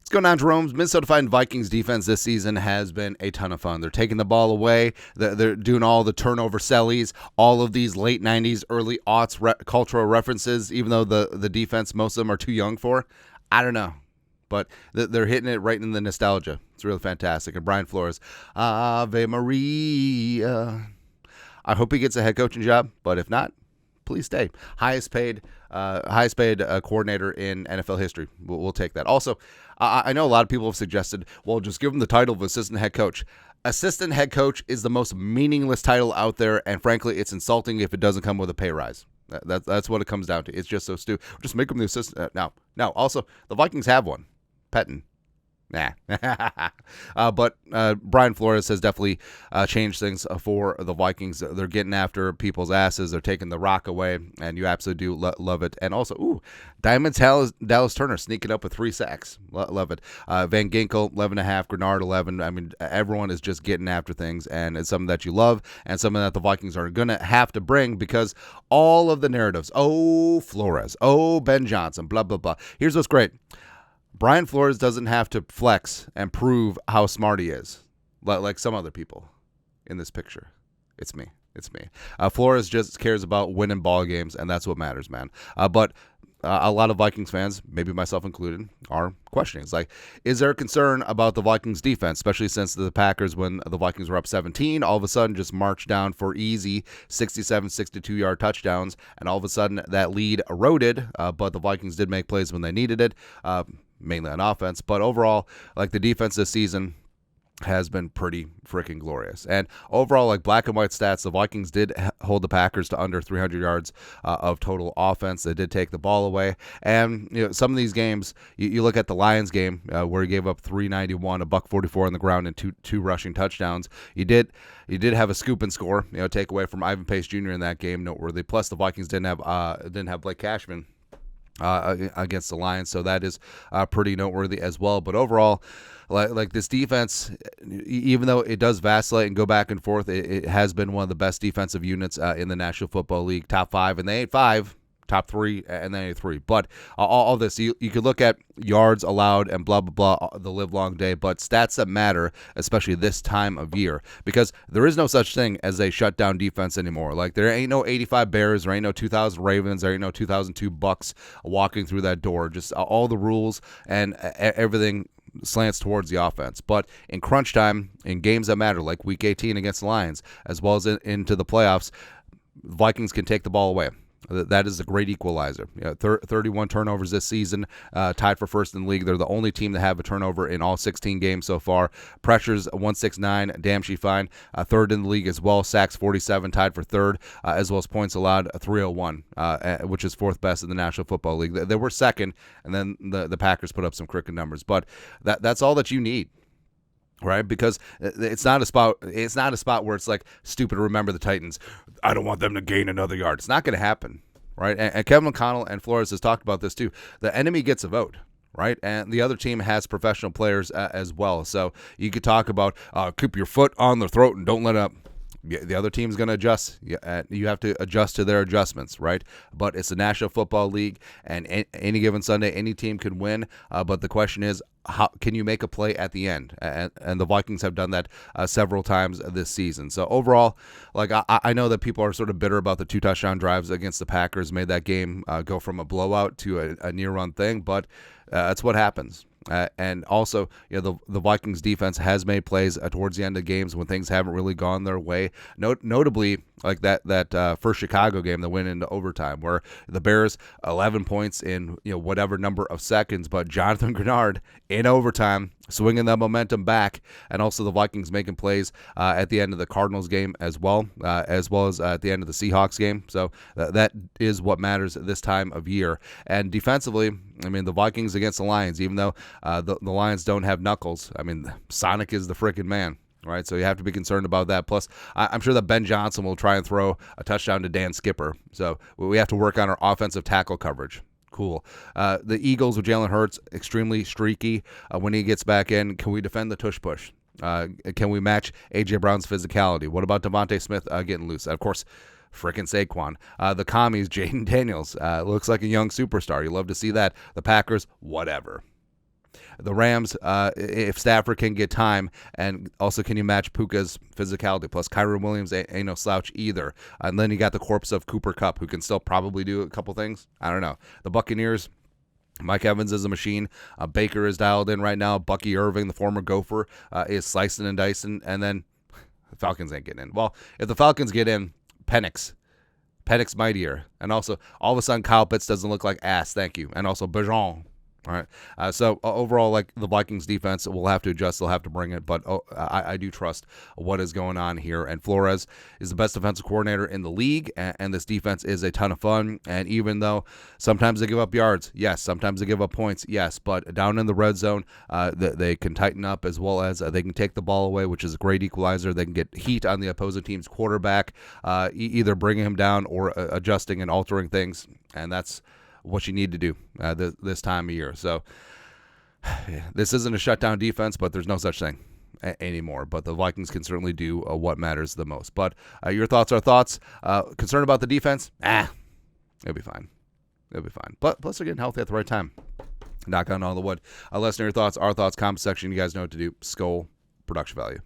What's going on, Jerome? Minnesota Vikings defense this season has been a ton of fun. They're taking the ball away. They're doing all the turnover sellies, all of these late 90s, early aughts cultural references, even though the defense, most of them are too young for. I don't know. But they're hitting it right in the nostalgia. It's really fantastic. And Brian Flores, Ave Maria. I hope he gets a head coaching job, but if not, please stay. Highest paid coordinator in NFL history. We'll take that. Also, I know a lot of people have suggested, well, just give him the title of assistant head coach. Assistant head coach is the most meaningless title out there, and frankly, it's insulting if it doesn't come with a pay rise. That's what it comes down to. It's just so stupid. Just make him the assistant. Now, also, the Vikings have one. Pettin. Nah. But Brian Flores has definitely changed things for the Vikings. They're getting after people's asses. They're taking the rock away, and you absolutely do love it. And also, Diamond's Dallas Turner sneaking up with 3 sacks. Love it. Van Ginkel, 11.5. Grenard, 11. I mean, everyone is just getting after things, and it's something that you love and something that the Vikings are going to have to bring because all of the narratives, Flores, Ben Johnson, blah, blah, blah. Here's what's great. Brian Flores doesn't have to flex and prove how smart he is, like some other people in this picture. It's me. Flores just cares about winning ball games, and that's what matters, man. But a lot of Vikings fans, maybe myself included, are questioning. It's like, is there a concern about the Vikings defense, especially since the Packers, when the Vikings were up 17, all of a sudden just marched down for easy 67, 62-yard touchdowns, and all of a sudden that lead eroded, but the Vikings did make plays when they needed it, mainly on offense. But overall, like, the defense this season has been pretty freaking glorious. And overall, like, black and white stats, the Vikings did hold the Packers to under 300 yards of total offense. They did take the ball away. And some of these games, you look at the Lions game where he gave up 391, a $144 on the ground, and two rushing touchdowns. You did have a scoop and score, take away from Ivan Pace Jr. in that game, noteworthy. Plus, the Vikings didn't have Blake Cashman against the Lions, so that is pretty noteworthy as well. But overall, like this defense, even though it does vacillate and go back and forth, it has been one of the best defensive units in the National Football League. Top 5, and they ain't 5. Top 3, and then 3. But all this, you could look at yards allowed and blah, blah, blah, the live long day, but stats that matter, especially this time of year, because there is no such thing as a shutdown defense anymore. Like, there ain't no 85 Bears, there ain't no 2000 Ravens, there ain't no 2002 Bucks walking through that door. Just all the rules and everything slants towards the offense. But in crunch time, in games that matter, like Week 18 against the Lions, as well as into the playoffs, Vikings can take the ball away. That is a great equalizer. 31 turnovers this season, tied for first in the league. They're the only team to have a turnover in all 16 games so far. Pressures 169, damn she fine. Third in the league as well. Sacks 47, tied for third, as well as points allowed 301, which is fourth best in the National Football League. They were second, and then the Packers put up some cricket numbers. But that's all that you need. Right, because it's not a spot where it's like stupid to remember the Titans. I don't want them to gain another yard. It's not going to happen, right? And Kevin McConnell and Flores has talked about this too. The enemy gets a vote, right? And the other team has professional players as well. So you could talk about keep your foot on the throat and don't let up. The other team's going to adjust. You have to adjust to their adjustments, right? But it's the National Football League, and any given Sunday, any team can win. But the question is, how can you make a play at the end? And the Vikings have done that several times this season. So overall, like, I know that people are sort of bitter about the 2 touchdown drives against the Packers, made that game go from a blowout to a near-run thing, but that's what happens. And also, the Vikings defense has made plays towards the end of games when things haven't really gone their way. Notably, like that first Chicago game that went into overtime, where the Bears 11 points in whatever number of seconds, but Jonathan Grenard in overtime swinging that momentum back, and also the Vikings making plays at the end of the Cardinals game as well as at the end of the Seahawks game. So that is what matters this time of year. And defensively, I mean, the Vikings against the Lions, even though the Lions don't have knuckles, I mean, Sonic is the freaking man. Right, so you have to be concerned about that. Plus, I'm sure that Ben Johnson will try and throw a touchdown to Dan Skipper. So we have to work on our offensive tackle coverage. Cool. The Eagles with Jalen Hurts, extremely streaky. When he gets back in, can we defend the tush push? Can we match A.J. Brown's physicality? What about Devontae Smith getting loose? Of course, frickin' Saquon. The commies, Jaden Daniels, looks like a young superstar. You love to see that. The Packers, whatever. The Rams, if Stafford can get time, and also can you match Puka's physicality? Plus, Kyron Williams ain't no slouch either. And then you got the corpse of Cooper Kupp, who can still probably do a couple things. I don't know. The Buccaneers, Mike Evans is a machine. Baker is dialed in right now. Bucky Irving, the former Gopher, is slicing and dicing. And then the Falcons ain't getting in. Well, if the Falcons get in, Penix mightier. And also, all of a sudden, Kyle Pitts doesn't look like ass. Thank you. And also, Bergeron. All right. So overall, like the Vikings defense will have to adjust. They'll have to bring it. But I do trust what is going on here. And Flores is the best defensive coordinator in the league. And this defense is a ton of fun. And even though sometimes they give up yards, yes. Sometimes they give up points, yes. But down in the red zone, they can tighten up, as well as they can take the ball away, which is a great equalizer. They can get heat on the opposing team's quarterback, either bringing him down or adjusting and altering things. And that's what you need to do this time of year. So this isn't a shutdown defense, but there's no such thing anymore. But the Vikings can certainly do what matters the most. But your thoughts are thoughts. Concerned about the defense? It'll be fine. It'll be fine. But plus, they're getting healthy at the right time. Knock on all the wood. Let us know your thoughts, our thoughts, comment section. You guys know what to do. Skull, production value.